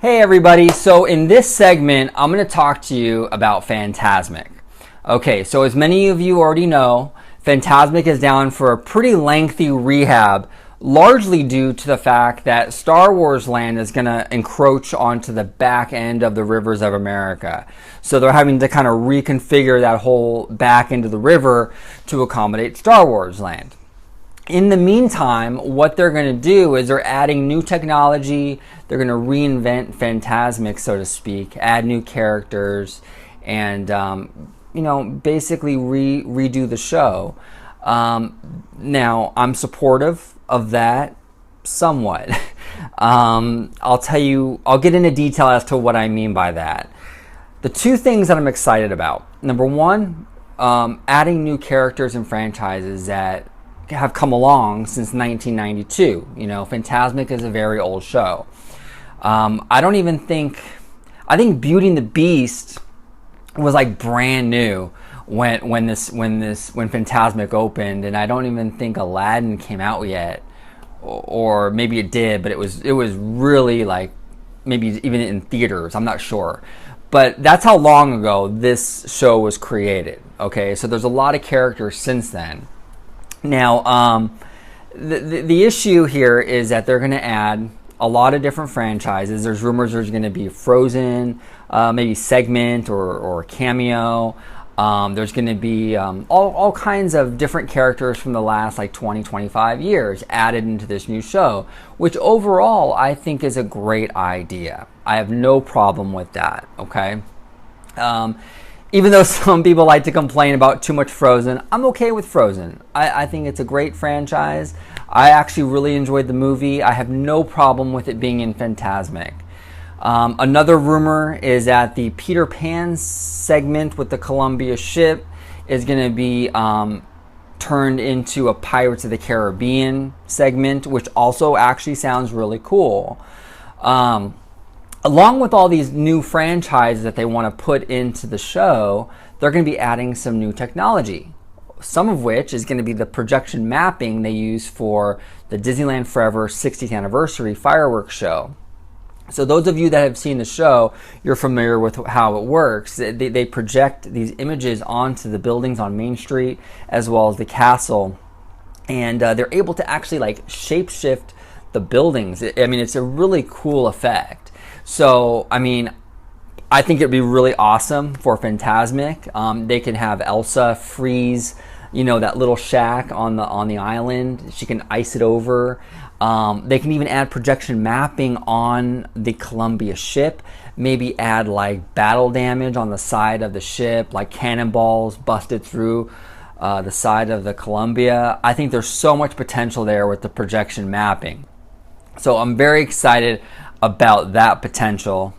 Hey everybody, so in this segment, I'm going to talk to you about Fantasmic. Okay, so as many of you already know, Fantasmic is down for a pretty lengthy rehab, largely due to the fact that Star Wars Land is going to encroach onto the back end of the rivers of America. So they're having to kind of reconfigure that whole back end of the river to accommodate Star Wars Land. In the meantime, what they're going to do is they're adding new technology. They're going to reinvent Fantasmic, so to speak, add new characters, and basically redo the show. Now, I'm supportive of that somewhat. I'll get into detail as to what I mean by that. The two things that I'm excited about. Number one, adding new characters and franchises that have come along since 1992. Fantasmic is a very old show. I think Beauty and the Beast was like brand new when Fantasmic opened, and I don't even think Aladdin came out yet, or maybe it did, but it was really like maybe even in theaters. I'm not sure, but that's how long ago this show was created. Okay, so there's a lot of characters since then. Now, the issue here is that they're going to add a lot of different franchises. There's rumors there's going to be Frozen, maybe segment or cameo. There's going to be all kinds of different characters from the last 20, 25 years added into this new show, which overall I think is a great idea. I have no problem with that, okay? Even though some people like to complain about too much Frozen, I'm okay with Frozen. I think it's a great franchise. I actually really enjoyed the movie. I have no problem with it being in Fantasmic. Another rumor is that the Peter Pan segment with the Columbia ship is going to be turned into a Pirates of the Caribbean segment, which also actually sounds really cool. Along with all these new franchises that they want to put into the show, they're going to be adding some new technology. Some of which is going to be the projection mapping they use for the Disneyland Forever 60th anniversary fireworks show. So those of you that have seen the show, you're familiar with how it works. They project these images onto the buildings on Main Street as well as the castle. And they're able to actually shapeshift the buildings. It's a really cool effect. So, I think it'd be really awesome for Fantasmic. They can have Elsa freeze, that little shack on the island. She can ice it over. They can even add projection mapping on the Columbia ship. Maybe add battle damage on the side of the ship, like cannonballs busted through the side of the Columbia. I think there's so much potential there with the projection mapping. So I'm very excited about that potential.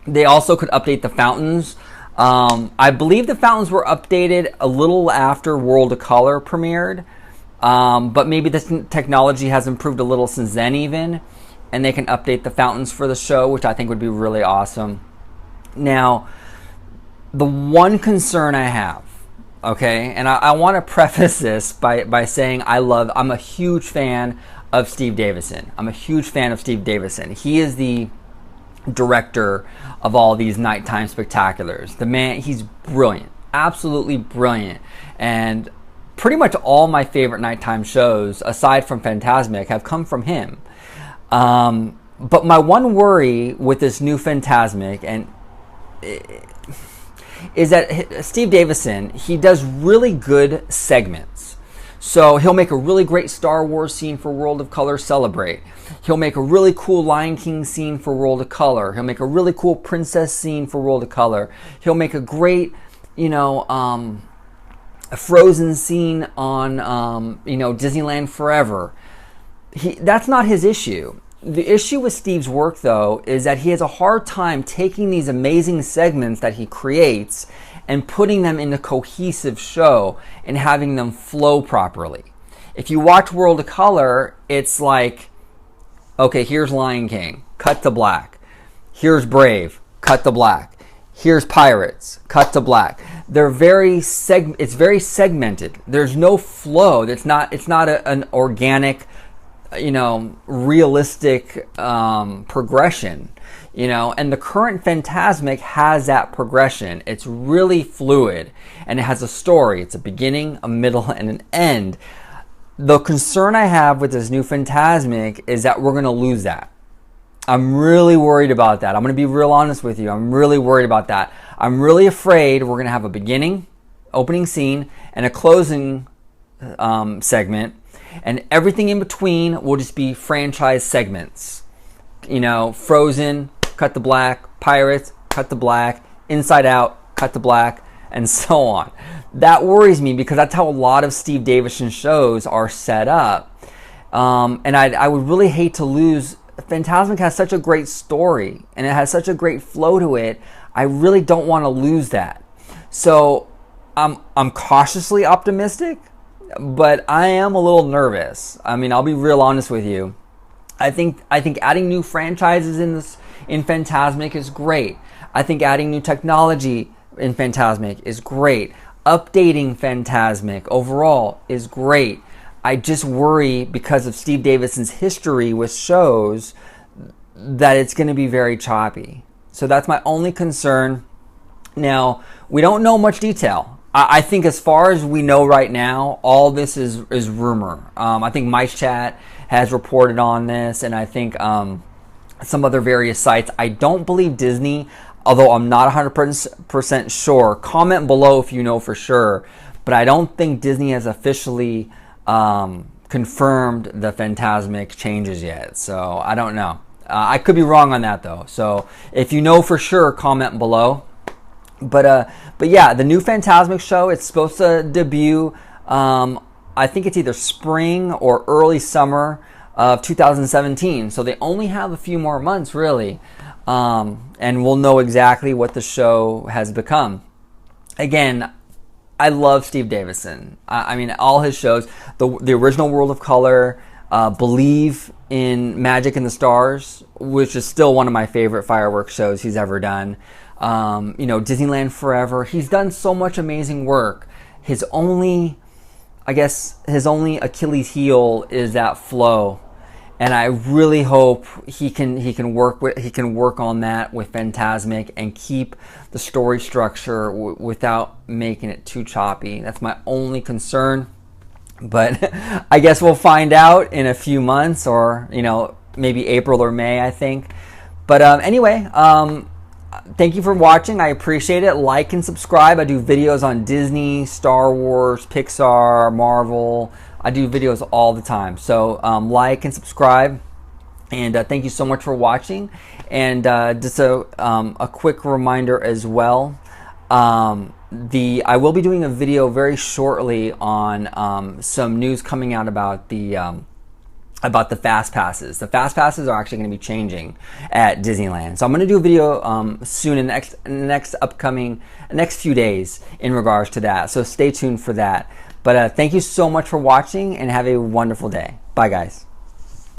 They also could update the fountains. I believe the fountains were updated a little after World of Color premiered, but maybe this technology has improved a little since then even, and they can update the fountains for the show, which I think would be really awesome. Now, the one concern I have, okay, and I want to preface this by saying I'm a huge fan of Steve Davison. I'm a huge fan of Steve Davison. He is the director of all these nighttime spectaculars. The man, he's brilliant, absolutely brilliant. And pretty much all my favorite nighttime shows, aside from Fantasmic, have come from him. But my one worry with this new Fantasmic is that Steve Davison, he does really good segments. So he'll make a really great Star Wars scene for World of Color Celebrate. He'll make a really cool Lion King scene for World of Color. He'll make a really cool Princess scene for World of Color. He'll make a great, a Frozen scene on, Disneyland Forever. That's not his issue. The issue with Steve's work, though, is that he has a hard time taking these amazing segments that he creates and putting them in a cohesive show and having them flow properly. If you watch World of Color, it's like, okay, here's Lion King, cut to black. Here's Brave, cut to black. Here's Pirates, cut to black. It's very segmented. There's no flow. It's not an organic realistic progression, and the current Fantasmic has that progression. It's really fluid, and it has a story. It's a beginning, a middle, and an end. The concern I have with this new Fantasmic is that we're going to lose that. I'm really worried about that. I'm going to be real honest with you. I'm really worried about that. I'm really afraid we're going to have a beginning, opening scene, and a closing segment, and everything in between will just be franchise segments. Frozen, cut to black, Pirates, cut to black, Inside Out, cut to black, and so on. That worries me because that's how a lot of Steve Davison shows are set up. And I would really hate to lose. Fantasmic has such a great story and it has such a great flow to it. I really don't want to lose that. So I'm cautiously optimistic, but I am a little nervous. I mean, I'll be real honest with you. I think adding new franchises in Fantasmic is great. I think adding new technology in Fantasmic is great. Updating Fantasmic overall is great. I just worry because of Steve Davison's history with shows that it's going to be very choppy. So that's my only concern. Now, we don't know much detail. I think as far as we know right now, all this is rumor. I think Mice Chat has reported on this, and I think some other various sites. I don't believe Disney, although I'm not 100% sure. Comment below if you know for sure. But I don't think Disney has officially confirmed the Fantasmic changes yet. So I don't know. I could be wrong on that though. So if you know for sure, comment below. But yeah, the new Fantasmic show, it's supposed to debut, I think it's either spring or early summer of 2017. So they only have a few more months really. And we'll know exactly what the show has become. Again, I love Steve Davison. I mean, all his shows, the original World of Color, Believe in Magic and the Stars, which is still one of my favorite fireworks shows he's ever done. Disneyland Forever. He's done so much amazing work. His only Achilles heel is that flow. And I really hope he can work on that with Fantasmic and keep the story structure without making it too choppy. That's my only concern. But I guess we'll find out in a few months, or maybe April or May, I think. But anyway, thank you for watching. I appreciate it. Like and subscribe. I do videos on Disney, Star Wars, Pixar, Marvel. I do videos all the time. So like and subscribe. And thank you so much for watching. And just a quick reminder as well. I will be doing a video very shortly on some news coming out about the Fast Passes. The Fast Passes are actually going to be changing at Disneyland. So I'm going to do a video soon in the next few days in regards to that. So stay tuned for that. But thank you so much for watching and have a wonderful day. Bye, guys.